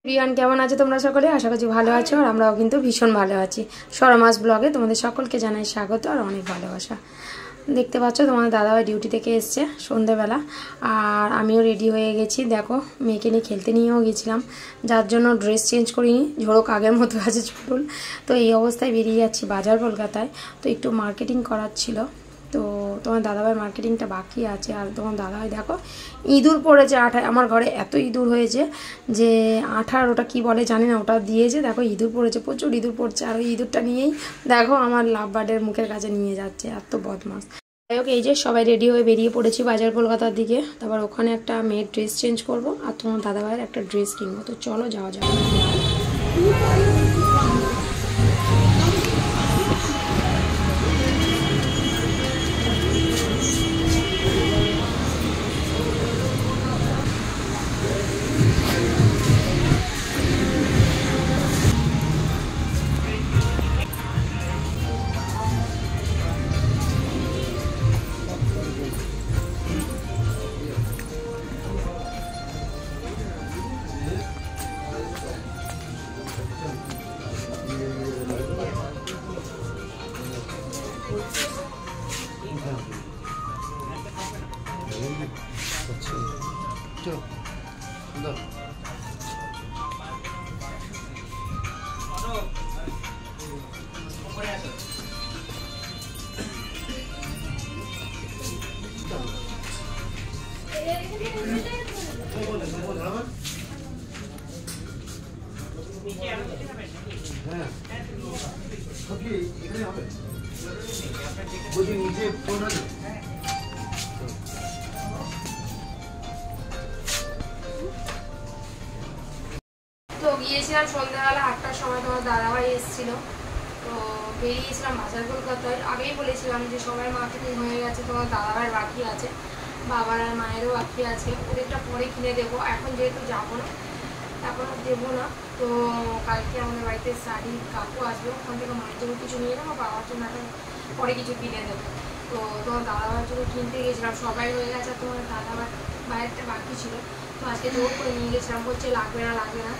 প্রিয়ান কেমন আছো তোমরা সকলে? আশা করছি ভালো আছো, আর আমরাও কিন্তু ভীষণ ভালো আছি। সরমাস ব্লগে তোমাদের সকলকে জানাই স্বাগত আর অনেক ভালোবাসা। দেখতে পাচ্ছ তোমাদের দাদাভাই ডিউটি থেকে এসছে সন্ধ্যেবেলা, আর আমিও রেডি হয়ে গেছি। দেখো মেয়েকে নিয়ে খেলতে নিয়েও গেছিলাম, যার জন্য ড্রেস চেঞ্জ করিনি, ঝোড়ক আগের মতো আছে চুল। তো এই অবস্থায় বেরিয়ে যাচ্ছি বাজার কলকাতায়। তো একটু মার্কেটিং করার ছিল, তো তোমার দাদাভাই মার্কেটিংটা বাকি আছে। আর তোমার দাদাভাই দেখো ইঁদুর পড়েছে আঠায়, আমার ঘরে এত ইঁদুর হয়েছে যে আঠার ওটা কি বলে জানি না, ওটা দিয়েছে। দেখো ইঁদুর পড়েছে, প্রচুর ইঁদুর পড়ছে, আর ওই ইঁদুরটা নিয়েই দেখো আমার লাভ বার্ডের মুখের কাছে নিয়ে যাচ্ছে, এত বদমাস। যাই হোক, এই যে সবাই রেডি হয়ে বেরিয়ে পড়েছি বাজার কলকাতার দিকে। তারপর ওখানে একটা মেয়ের ড্রেস চেঞ্জ করব, আর তোমার দাদাভাইয়ের একটা ড্রেস কিনবো। তো চলো যাওয়া যাক। তো গিয়েছিলাম সন্ধ্যাবেলা 8টার সময়, তোমার দাদাভাই এসেছিল। তো বেরিয়েছিলাম বাজার কলকাতায়। আগেই বলেছিলাম যে সবাই মার্কেটিং হয়ে গেছে, তোমার দাদাভাইয়ের বাকি আছে, বাবার আর মায়েরও বাকি আছে, ওদেরটা পরে কিনে দেবো। এখন যেহেতু যাবো না, তারপর দেবো না। তো কালকে আমাদের বাড়িতে শাড়ি কাকু আসবে, ওখান থেকে মায়ের জন্য কিছু নিয়ে নেবো, বাবার জন্য এখন পরে কিছু কিনে দেবো। তো তোমার দাদাভাইয়ের জন্য কিনতে গেছিলাম, সবাই হয়ে গেছে, তোমার দাদাভাইয়েরটা বাকি ছিল। তো আজকে জোর করে নিয়ে গেছিলাম, বলছে লাগবে না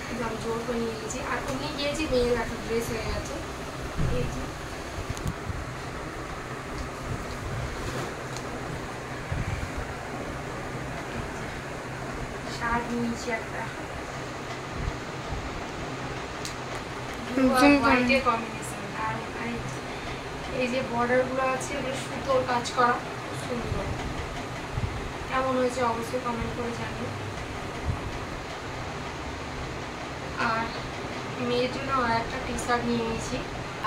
কিন্তু আমি জোর করে নিয়ে গেছি। আর ওমনি গিয়েছি, মেয়ের একটা ড্রেস হয়ে গেছে, শার্ট নিয়েছি একটা হোয়াইটের কম্বিনেশন, আর এই যে বর্ডার গুলো আছে ওগুলো সুতোর কাজ করা, সুন্দর। কেমন হয়েছে অবশ্যই কমেন্ট করে জানিও। আর মেয়ের জন্য আর একটা টি শার্ট নিয়ে নিয়েছি,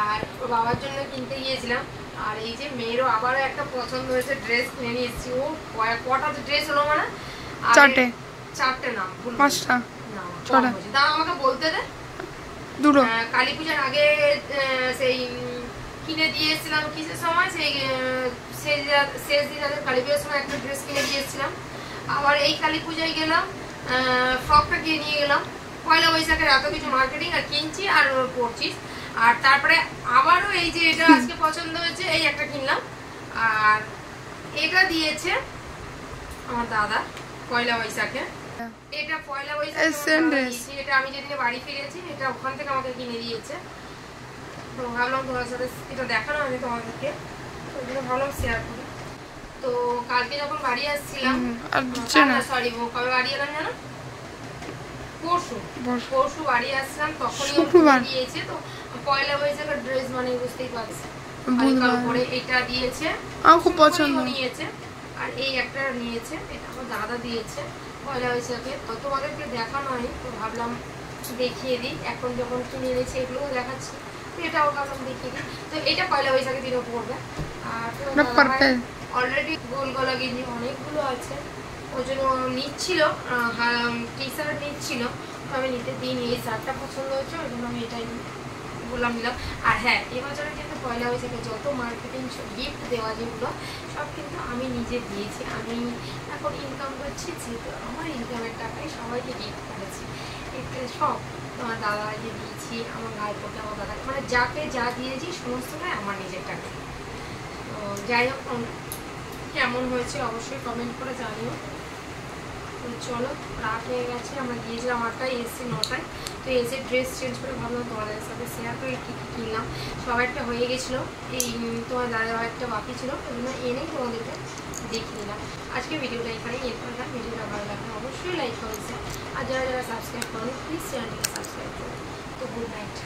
আর ওর বাবার জন্য কিনতে গিয়েছিলাম। আর এই যে মেয়েরও আবারও একটা পছন্দ হয়েছে, ড্রেস কিনে নিয়েছি। ও কটা ড্রেস হলো মানে? চারটে না, পাঁচটা না, দাঁড়া আমাকে বলতে দে। দুটো কালী পূজার আগে সেই কিনে দিয়েছিলাম, কিসের সময় সেই শেষ দিন কালী পূজার সময় একটা ড্রেস কিনে দিয়েছিলাম। আবার এই কালী পূজায় গেলাম, ফ্রকটা কিনে নিয়ে গেলাম। পয়লা বৈশাখের এত কিছু মার্কেটিং আর কিনছি আর পড়ছিস। আর তারপরে আবারও এই যে এটা আজকে পছন্দ হয়েছে, এই একটা কিনলাম। আর এটা দিয়েছে আমার দাদা পয়লা বৈশাখে, এটা পয়লা বৈশাখে, এটা আমি যেদিনে বাড়ি ফিরেছি এটা ওখান থেকে আমাকে কিনে দিয়েছে। তো ভাবলাম তোমার সাথে এটা দেখানো আমি তোমাদেরকে, ওই জন্য ভাবলাম শেয়ার করি। তো কালকে যখন বাড়ি আসছিলাম, সরি কবে বাড়ি এলাম জানো? পরশু বাড়ি আসছিলাম, তখনই দিয়েছে। তো পয়লা বৈশাখের ড্রেস মানে বুঝতেই পারছি, পরে এটা দিয়েছে, খুব পছন্দ নিয়েছে। আর এই একটা নিয়েছে, এটা আমার দাদা দিয়েছে পয়লা বৈশাখে। তোমাদেরকে দেখানো হয়, তো ভাবলাম দেখিয়ে দিই। এখন যখন কিনে এনেছি এগুলোও দেখাচ্ছি, তো এটাও ভাবলাম দেখিয়ে দিই। তো এটা পয়লা বৈশাখের দিনও পড়বে। আর অলরেডি গোল গলা গেঞ্জি অনেকগুলো আছে, ওই জন্য নিচ্ছিল, টি শার্ট নিচ্ছিল, তো আমি নিতে দিইনি। এই শার্টটা পছন্দ হয়েছে, ওই জন্য আমি এটাই বললাম নিলাম। আর হ্যাঁ, এবছরে কিন্তু পয়লা বৈশাখে যত মার্কেটিং গিফট দেওয়া যেগুলো সব কিন্তু আমি নিজে দিয়েছি। আমি এখন ইনকাম করছি, যেহেতু আমার ইনকামের টাকায় সবাইকে গিফট করেছি। এটা সব তোমার দাদাকে দিয়েছি, আমার ভাইপোকে, আমার দাদা, মানে যাকে যা দিয়েছি সমস্তটাই আমার নিজের টাকা। তো যাই হোক, কেমন হয়েছে অবশ্যই কমেন্ট করে জানিও। তো চলো, রাত হয়ে গেছে, আমরা গিয়েছিলাম 8টায়, এসেছি 9টায়। তো এসে ড্রেস চেঞ্জ করে ভাবলাম তোমাদের সাথে শেয়ার করে কী কী কিনলাম। সবারটা হয়ে গেছিলো, এই তোমার দাদাভাইয়েরটা বাকি ছিল, ওই জন্য এনেই তোমাদেরকে দেখে নিলাম। আজকে ভিডিওটা এখানেই এর পর ভিডিওটা ভালো লাগলে অবশ্যই লাইক কমেন্ট শেয়ার, আর যারা যারা সাবস্ক্রাইব করো প্লিজ চ্যানেলটিকে সাবস্ক্রাইব করো। তো গুড নাইট।